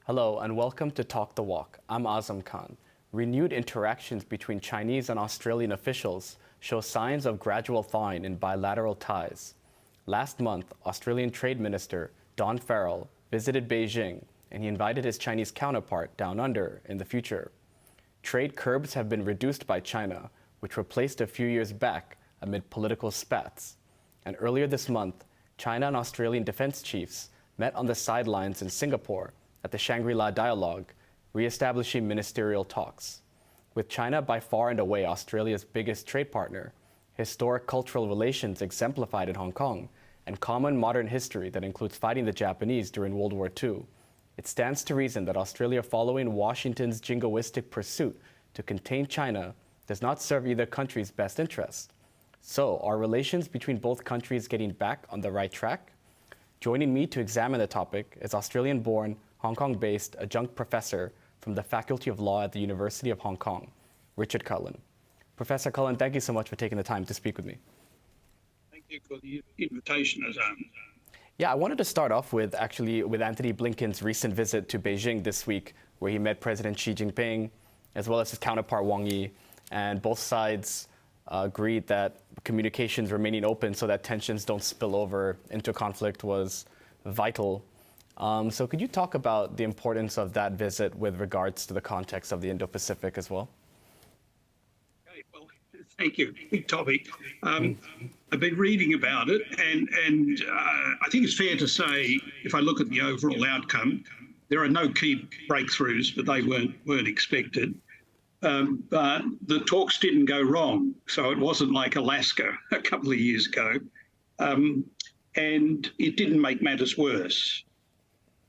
Hello and welcome to Talk the Walk. I'm Azam Khan. Renewed interactions between Chinese and Australian officials show signs of gradual thawing in bilateral ties. Last month, Australian Trade Minister Don Farrell visited Beijing and he invited his Chinese counterpart down under in the future. Trade curbs have been reduced by China, which were placed a few years back amid political spats. And earlier this month, China and Australian defense chiefs met on the sidelines in Singapore at the Shangri-La Dialogue, re-establishing ministerial talks. With China by far and away Australia's biggest trade partner, historic cultural relations exemplified in Hong Kong, and common modern history that includes fighting the Japanese during World War II, it stands to reason that Australia, following Washington's jingoistic pursuit to contain China, does not serve either country's best interest. So, are relations between both countries getting back on the right track? Joining me to examine the topic is Australian-born, Hong Kong-based adjunct professor from the Faculty of Law at the University of Hong Kong, Richard Cullen. Professor Cullen, thank you so much for taking the time to speak with me. Thank you for the invitation, Azam. Yeah, I wanted to start off with Antony Blinken's recent visit to Beijing this week, where he met President Xi Jinping, as well as his counterpart Wang Yi, and both sides agreed that communications remaining open so that tensions don't spill over into conflict was vital. So could you talk about the importance of that visit with regards to the context of the Indo-Pacific as well? Okay, well, thank you. Big topic. I've been reading about it, and I think it's fair to say, if I look at the overall outcome, there are no key breakthroughs, but they weren't expected. But the talks didn't go wrong, so it wasn't like Alaska a couple of years ago, and it didn't make matters worse.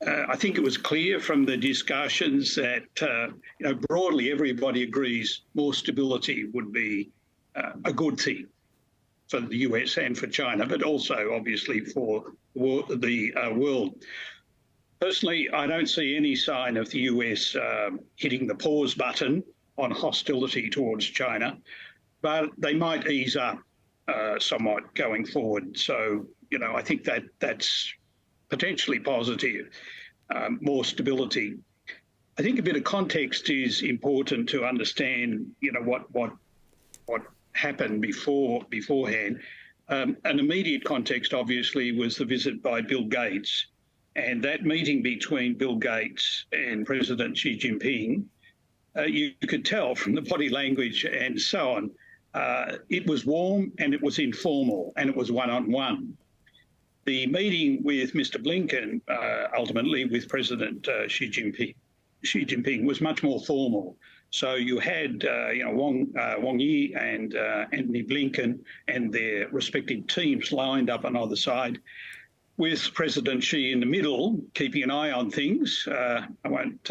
I think it was clear from the discussions that, broadly everybody agrees more stability would be a good thing for the US and for China, but also obviously for the world. Personally, I don't see any sign of the US hitting the pause button on hostility towards China, but they might ease up somewhat going forward. So, I think that's potentially positive, more stability. I think a bit of context is important to understand, what happened beforehand. An immediate context, obviously, was the visit by Bill Gates, and that meeting between Bill Gates and President Xi Jinping. You could tell from the body language and so on, it was warm and it was informal and it was one-on-one. The meeting with Mr. Blinken, ultimately with President Xi Jinping, was much more formal. So you had, Wang Yi and Antony Blinken and their respective teams lined up on either side, with President Xi in the middle, keeping an eye on things. Looked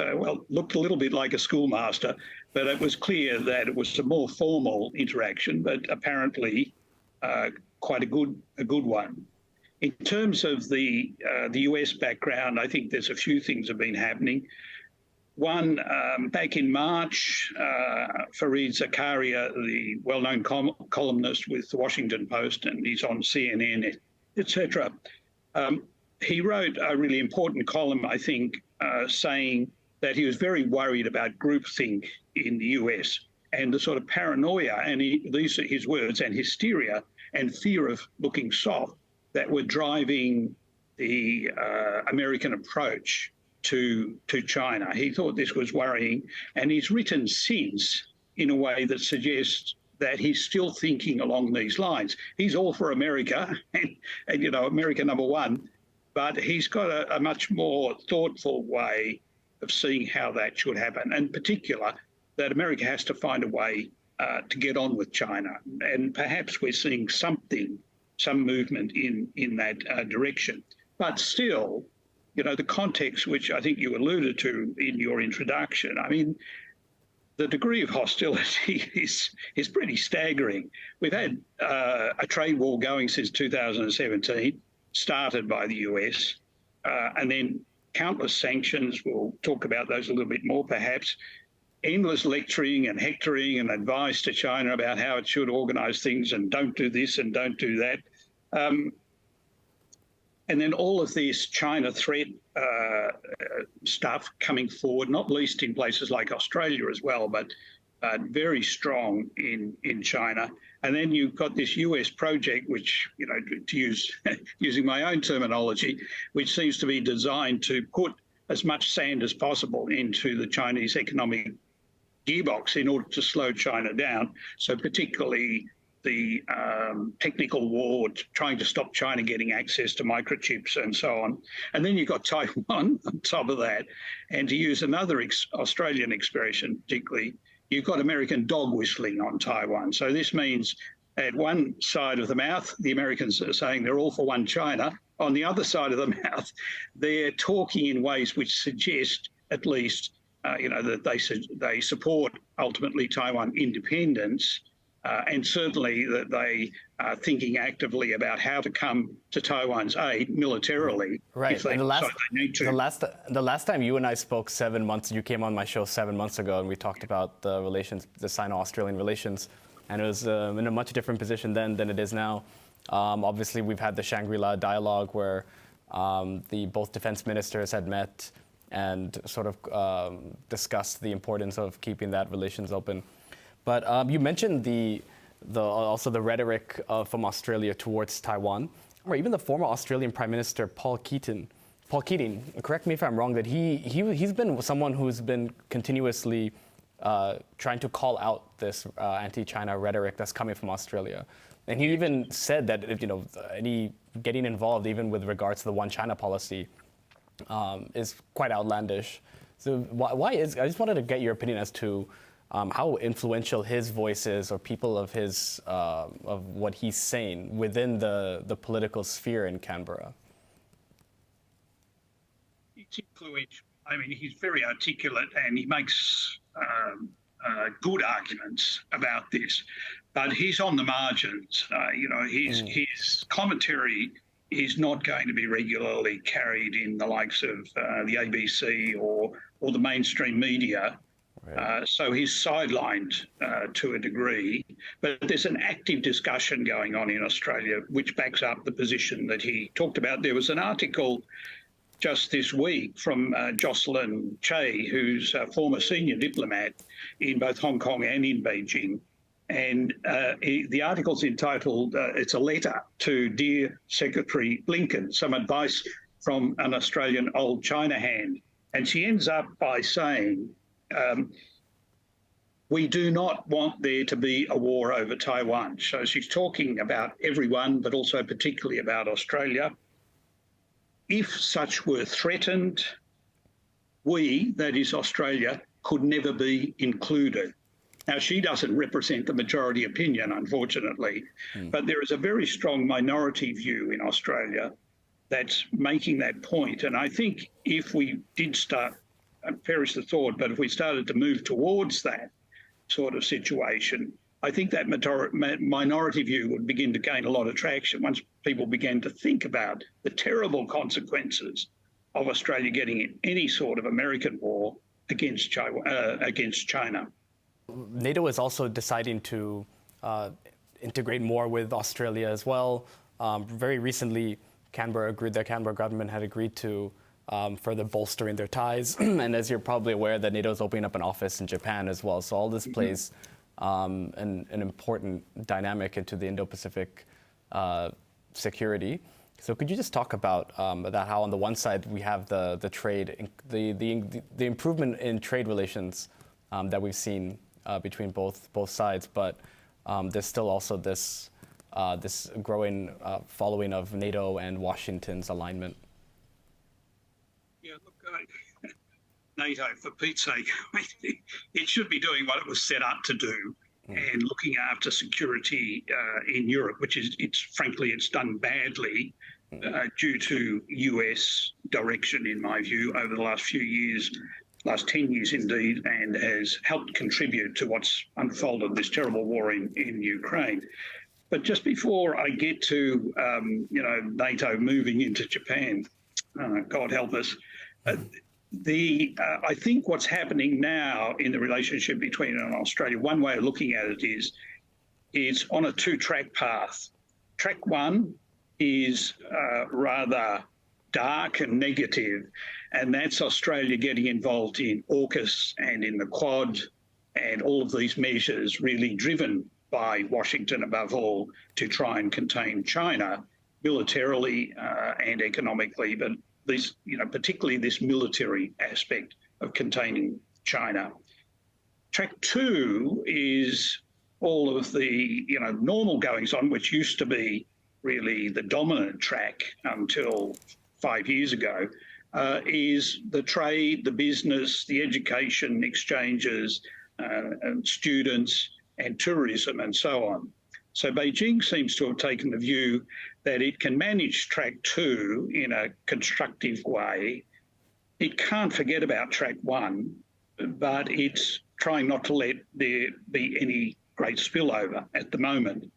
a little bit like a schoolmaster, but it was clear that it was a more formal interaction, but apparently quite a good one. In terms of the US background, I think there's a few things have been happening. One, back in March, Fareed Zakaria, the well-known columnist with the Washington Post, and he's on CNN, etc., he wrote a really important column, I think, saying that he was very worried about groupthink in the US and the sort of paranoia, and these are his words, and hysteria and fear of looking soft that were driving the American approach to China. He thought this was worrying, and he's written since in a way that suggests that he's still thinking along these lines. He's all for America and America number one, but he's got a much more thoughtful way of seeing how that should happen, and in particular, that America has to find a way to get on with China. And perhaps we're seeing some movement in that direction. But still, the context, which I think you alluded to in your introduction, I mean, the degree of hostility is pretty staggering. We've had a trade war going since 2017, started by the US, and then countless sanctions. We'll talk about those a little bit more, perhaps. Endless lecturing and hectoring and advice to China about how it should organise things and don't do this and don't do that. And then all of this China threat stuff coming forward, not least in places like Australia as well, but very strong in China. And then you've got this US project, which, you know, to use using my own terminology, which seems to be designed to put as much sand as possible into the Chinese economic gearbox in order to slow China down. So particularly the technical war, trying to stop China getting access to microchips and so on. And then you've got Taiwan on top of that. And to use another Australian expression, particularly, you've got American dog whistling on Taiwan. So this means at one side of the mouth, the Americans are saying they're all for one China. On the other side of the mouth, they're talking in ways which suggest at least, that they support ultimately Taiwan independence. And certainly that they are thinking actively about how to come to Taiwan's aid militarily if they decide they need to. The last time you and I spoke 7 months, you came on my show 7 months ago, and we talked about the relations, the Sino-Australian relations, and it was in a much different position then than it is now. Obviously, we've had the Shangri-La dialogue where both defense ministers had met and sort of discussed the importance of keeping that relations open. But you mentioned also the rhetoric from Australia towards Taiwan, or even the former Australian Prime Minister Paul Keating. Correct me if I'm wrong, that he's been someone who's been continuously trying to call out this anti-China rhetoric that's coming from Australia, and he even said that any getting involved, even with regards to the One China policy, is quite outlandish. So why is? I just wanted to get your opinion as to how influential his voice is, or people of his of what he's saying within the political sphere in Canberra. It's influential. I mean, he's very articulate and he makes good arguments about this, but he's on the margins. His commentary is not going to be regularly carried in the likes of the ABC or the mainstream media. So he's sidelined to a degree, but there's an active discussion going on in Australia which backs up the position that he talked about. There was an article just this week from Jocelyn Che, who's a former senior diplomat in both Hong Kong and in Beijing. And the article's entitled, it's a letter to Dear Secretary Blinken, some advice from an Australian old China hand. And she ends up by saying, we do not want there to be a war over Taiwan. So she's talking about everyone, but also particularly about Australia. If such were threatened, we, that is Australia, could never be included. Now, she doesn't represent the majority opinion, unfortunately, but there is a very strong minority view in Australia that's making that point. And I think if we did start, perish the thought, but if we started to move towards that sort of situation, I think that minority view would begin to gain a lot of traction once people began to think about the terrible consequences of Australia getting in any sort of American war against China. NATO is also deciding to integrate more with Australia as well. Very recently, the Canberra government had agreed to further bolstering their ties. And as you're probably aware, that NATO is opening up an office in Japan as well. So all this plays an important dynamic into the Indo-Pacific security. So could you just talk about that? How on the one side we have the trade, the improvement in trade relations that we've seen between both sides, but there's still also this growing following of NATO and Washington's alignment. Yeah, look, NATO, for Pete's sake, it should be doing what it was set up to do and looking after security in Europe, which is, frankly, it's done badly due to US direction, in my view, over the last few years, last 10 years indeed, and has helped contribute to what's unfolded, this terrible war in Ukraine. But just before I get to, NATO moving into Japan, God help us, I think what's happening now in the relationship between Australia, one way of looking at it is it's on a two-track path. Track one is rather dark and negative, and that's Australia getting involved in AUKUS and in the Quad and all of these measures really driven by Washington above all to try and contain China militarily and economically, but this, particularly this military aspect of containing China. Track 2 is all of the normal goings on, which used to be really the dominant track until 5 years ago, is the trade, the business, the education exchanges, and students and tourism and so on. So Beijing seems to have taken the view that it can manage track 2 in a constructive way. It can't forget about track 1, but it's trying not to let there be any great spillover at the moment.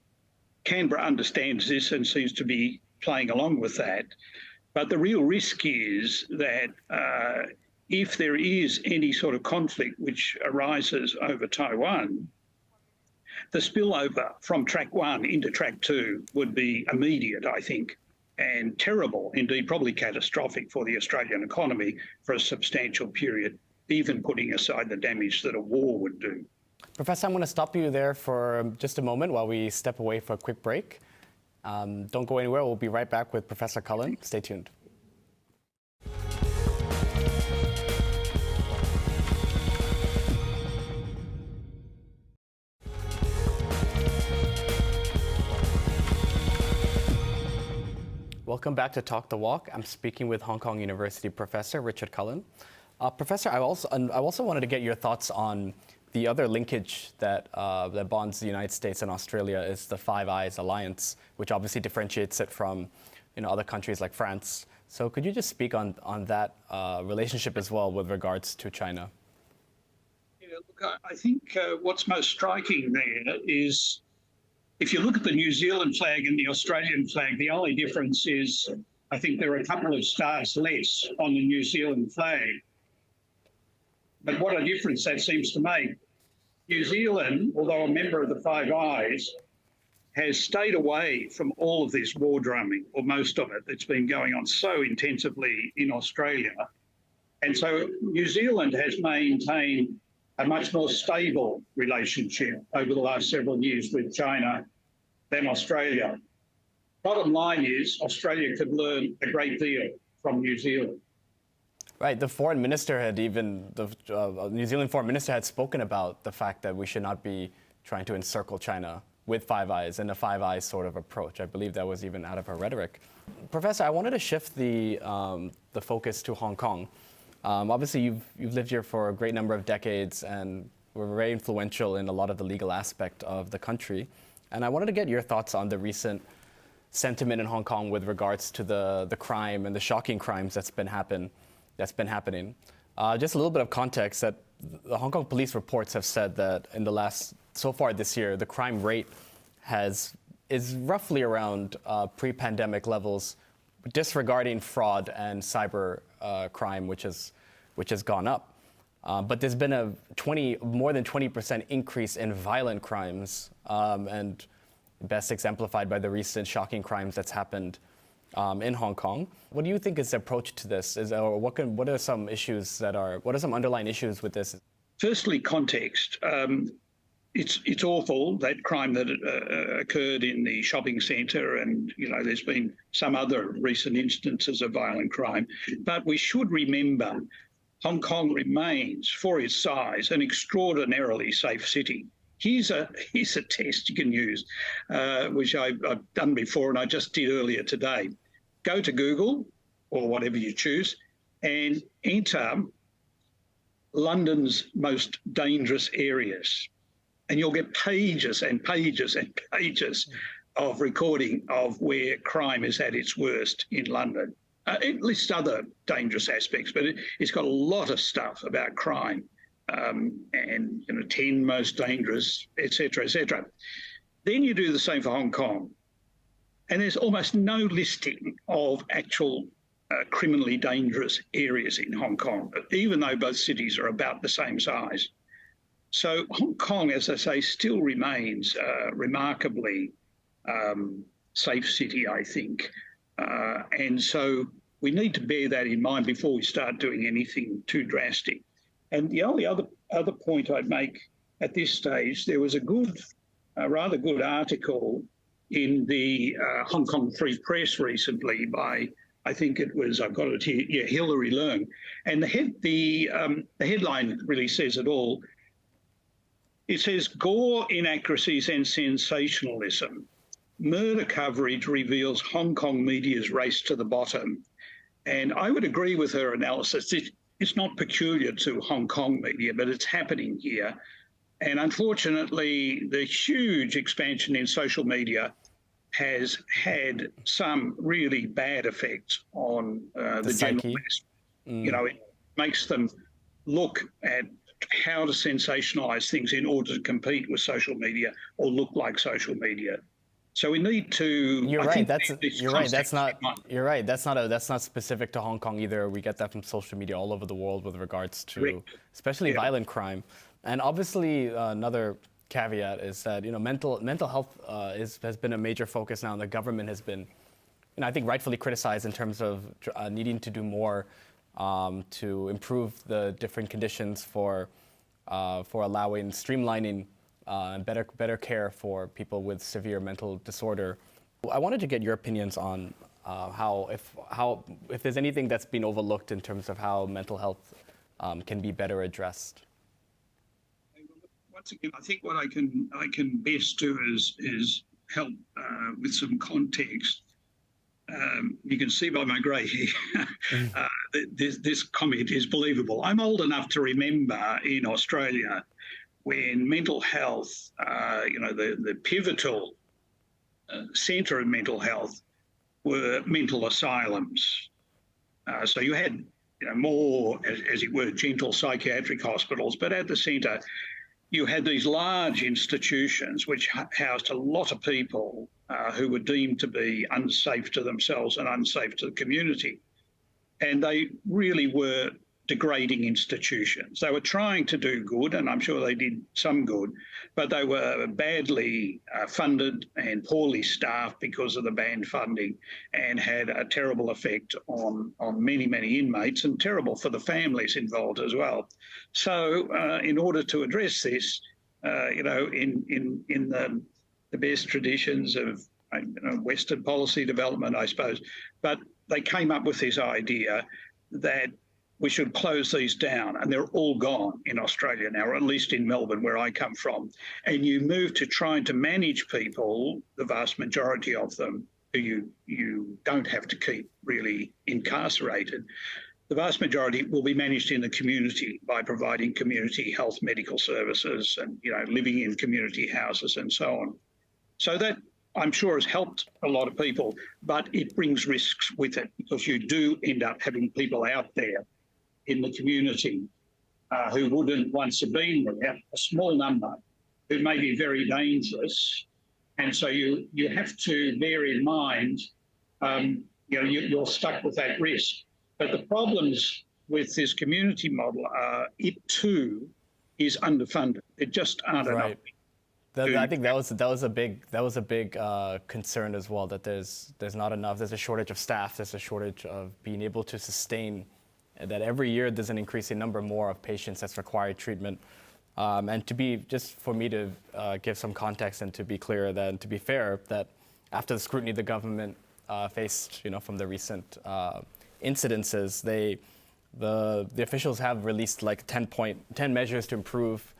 Canberra understands this and seems to be playing along with that. But the real risk is that if there is any sort of conflict which arises over Taiwan, the spillover from track 1 into track 2 would be immediate, I think, and terrible, indeed probably catastrophic for the Australian economy for a substantial period, even putting aside the damage that a war would do. Professor, I'm going to stop you there for just a moment while we step away for a quick break. Don't go anywhere. We'll be right back with Professor Cullen. Stay tuned. Welcome back to Talk the Walk. I'm speaking with Hong Kong University Professor Richard Cullen. Professor, I also wanted to get your thoughts on the other linkage that bonds the United States and Australia is the Five Eyes alliance, which obviously differentiates it from other countries like France. So could you just speak on that relationship as well with regards to China? Yeah, look, I think what's most striking there is if you look at the New Zealand flag and the Australian flag, the only difference is I think there are a couple of stars less on the New Zealand flag. But what a difference that seems to make. New Zealand, although a member of the Five Eyes, has stayed away from all of this war drumming, or most of it, that's been going on so intensively in Australia. And so New Zealand has maintained a much more stable relationship over the last several years with China than Australia. Bottom line is Australia could learn a great deal from New Zealand. Right, the foreign minister had the New Zealand foreign minister had spoken about the fact that we should not be trying to encircle China with Five Eyes and a Five Eyes sort of approach. I believe that was even out of her rhetoric. Professor, I wanted to shift the focus to Hong Kong. Obviously, you've lived here for a great number of decades and were very influential in a lot of the legal aspect of the country. And I wanted to get your thoughts on the recent sentiment in Hong Kong with regards to the crime and the shocking crimes that's been happening. Just a little bit of context that the Hong Kong police reports have said that so far this year, the crime rate is roughly around pre-pandemic levels, disregarding fraud and cyber crime, which has gone up. But there's been more than 20% increase in violent crimes, and best exemplified by the recent shocking crimes that's happened in Hong Kong. What do you think is the approach to this? What are some underlying issues with this? Firstly, context. It's awful, that crime that occurred in the shopping centre, and there's been some other recent instances of violent crime. But we should remember Hong Kong remains, for its size, an extraordinarily safe city. Here's a test you can use, which I've done before and I just did earlier today. Go to Google, or whatever you choose, and enter London's most dangerous areas. And you'll get pages and pages and pages of recording of where crime is at its worst in London. It lists other dangerous aspects, but it's got a lot of stuff about crime. And 10 most dangerous, etc., etc. Then you do the same for Hong Kong, and there's almost no listing of actual criminally dangerous areas in Hong Kong, even though both cities are about the same size. So Hong Kong, as I say, still remains remarkably safe city, I think. And so we need to bear that in mind before we start doing anything too drastic. And the only other point I'd make at this stage, there was a rather good article in the Hong Kong Free Press recently by, I think it was, I've got it here, yeah, Hilary Leung. And the headline really says it all. It says, gore, inaccuracies and sensationalism. Murder coverage reveals Hong Kong media's race to the bottom. And I would agree with her analysis. It's not peculiar to Hong Kong media, but it's happening here. And unfortunately, the huge expansion in social media has had some really bad effects on the general mass. You know, it makes them look at how to sensationalize things in order to compete with social media or look like social media. So we need to. You're right. That's not. You're right. That's not specific to Hong Kong either. We get that from social media all over the world with regards to, especially violent crime. And obviously, another caveat is that mental health has been a major focus now, and the government has been, I think, rightfully criticized in terms of needing to do more to improve the different conditions for allowing streamlining. And better care for people with severe mental disorder. I wanted to get your opinions on if there's anything that's been overlooked in terms of how mental health can be better addressed. Once again, I think what I can best do is help with some context. You can see by my grey hair, this comment is believable. I'm old enough to remember in Australia when mental health, the pivotal centre of mental health were mental asylums. So you had more, as it were, gentle psychiatric hospitals, but at the centre you had these large institutions which housed a lot of people who were deemed to be unsafe to themselves and unsafe to the community. And they really were degrading institutions. They were trying to do good, and I'm sure they did some good, but they were badly funded and poorly staffed because of the banned funding, and had a terrible effect on many, many inmates, and terrible for the families involved as well. So in order to address this, in the best traditions of Western policy development, I suppose, but they came up with this idea that we should close these down, and they're all gone in Australia now, or at least in Melbourne, where I come from. And you move to trying to manage people, the vast majority of them, who you don't have to keep really incarcerated. The vast majority will be managed in the community by providing community health medical services and living in community houses and so on. So that, I'm sure, has helped a lot of people, but it brings risks with it, because you do end up having people out there in the community who wouldn't once have been there, a small number who may be very dangerous. And so you have to bear in mind, you're stuck with that risk. But the problems with this community model are it too is underfunded. It just aren't enough. I think that was a big concern as well, that there's not enough. There's a shortage of staff. There's a shortage of being able to sustain. That every year there's an increasing number more of patients that's required treatment. And for me to give some context and to be clear, that, and to be fair, that after the scrutiny the government faced, from the recent incidences, the officials have released like 10 measures to improve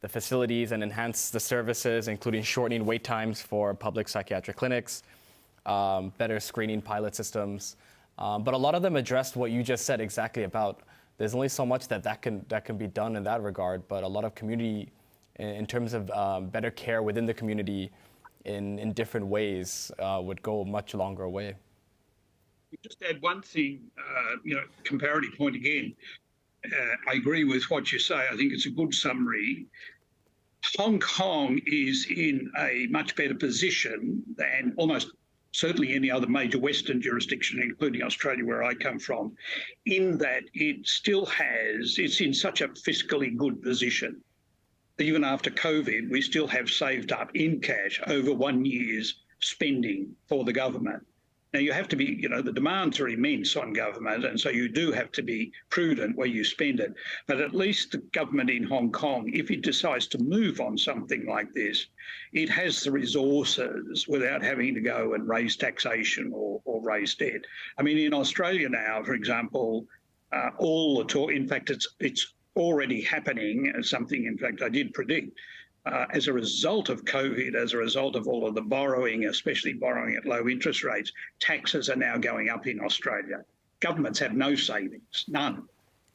the facilities and enhance the services, including shortening wait times for public psychiatric clinics, better screening pilot systems. But a lot of them addressed what you just said exactly about. There's only so much that can be done in that regard, but a lot of community, in terms of better care within the community in different ways, would go a much longer way. Just add one thing, comparative point again. I agree with what you say. I think it's a good summary. Hong Kong is in a much better position than almost certainly any other major Western jurisdiction, including Australia, where I come from, in that it's in such a fiscally good position. Even after COVID, we still have saved up in cash over 1 year's spending for the government. Now, you have to be, the demands are immense on government, and so you do have to be prudent where you spend it. But at least the government in Hong Kong, if it decides to move on something like this, it has the resources without having to go and raise taxation or raise debt. I mean, in Australia now, for example, all the talk, in fact, it's already happening, something, in fact, I did predict. As a result of COVID, as a result of all of the borrowing, especially borrowing at low interest rates, taxes are now going up in Australia. Governments have no savings, none.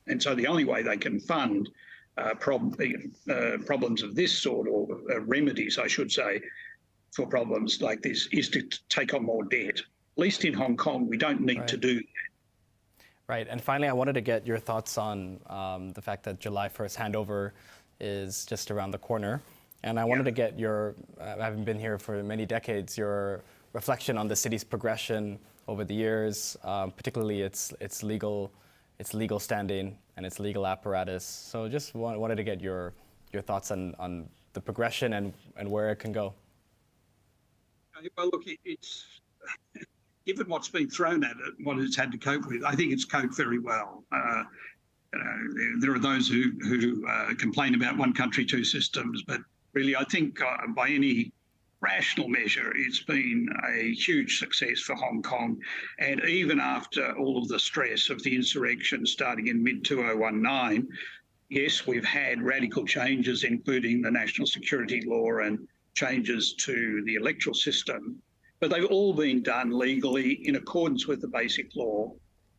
And so the only way they can fund problems of this sort, or remedies, I should say, for problems like this, is to take on more debt. At least in Hong Kong, we don't need to do that. Right. And finally, I wanted to get your thoughts on the fact that July 1st handover is just around the corner. And I wanted to get your, having been here for many decades, your reflection on the city's progression over the years, particularly its legal standing and its legal apparatus. So just wanted to get your thoughts on the progression and where it can go. Well, look, it's given what's been thrown at it, what it's had to cope with, I think it's coped very well. There are those who complain about one country, two systems, but really, I think by any rational measure, it's been a huge success for Hong Kong. And even after all of the stress of the insurrection starting in mid-2019, yes, we've had radical changes, including the national security law and changes to the electoral system, but they've all been done legally in accordance with the basic law.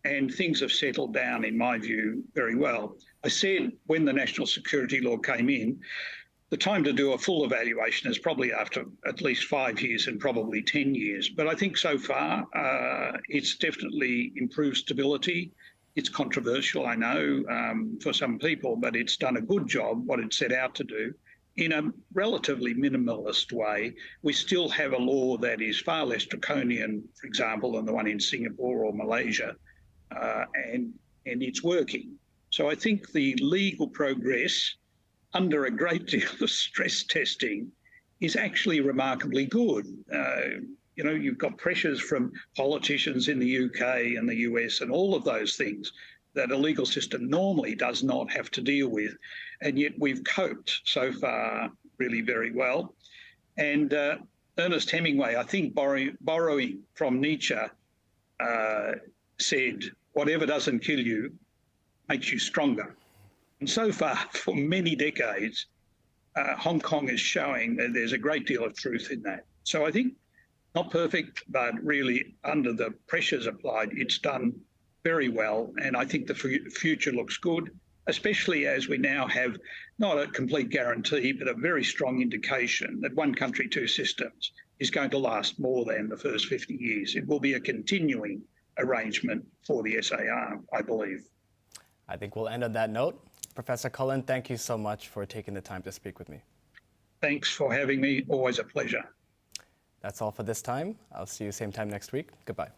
And things have settled down, in my view, very well. I said when the national security law came in, the time to do a full evaluation is probably after at least 5 years and probably 10 years. But I think so far it's definitely improved stability. It's controversial, I know, for some people, but it's done a good job, what it set out to do, in a relatively minimalist way. We still have a law that is far less draconian, for example, than the one in Singapore or Malaysia, and it's working. So I think the legal progress, under a great deal of stress testing, is actually remarkably good. You've got pressures from politicians in the UK and the US and all of those things that a legal system normally does not have to deal with. And yet we've coped so far really very well. And Ernest Hemingway, I think borrowing from Nietzsche, said, whatever doesn't kill you makes you stronger. And so far, for many decades, Hong Kong is showing that there's a great deal of truth in that. So I think not perfect, but really under the pressures applied, it's done very well. And I think the future looks good, especially as we now have not a complete guarantee, but a very strong indication that one country, two systems is going to last more than the first 50 years. It will be a continuing arrangement for the SAR, I believe. I think we'll end on that note. Professor Cullen, thank you so much for taking the time to speak with me. Thanks for having me. Always a pleasure. That's all for this time. I'll see you same time next week. Goodbye.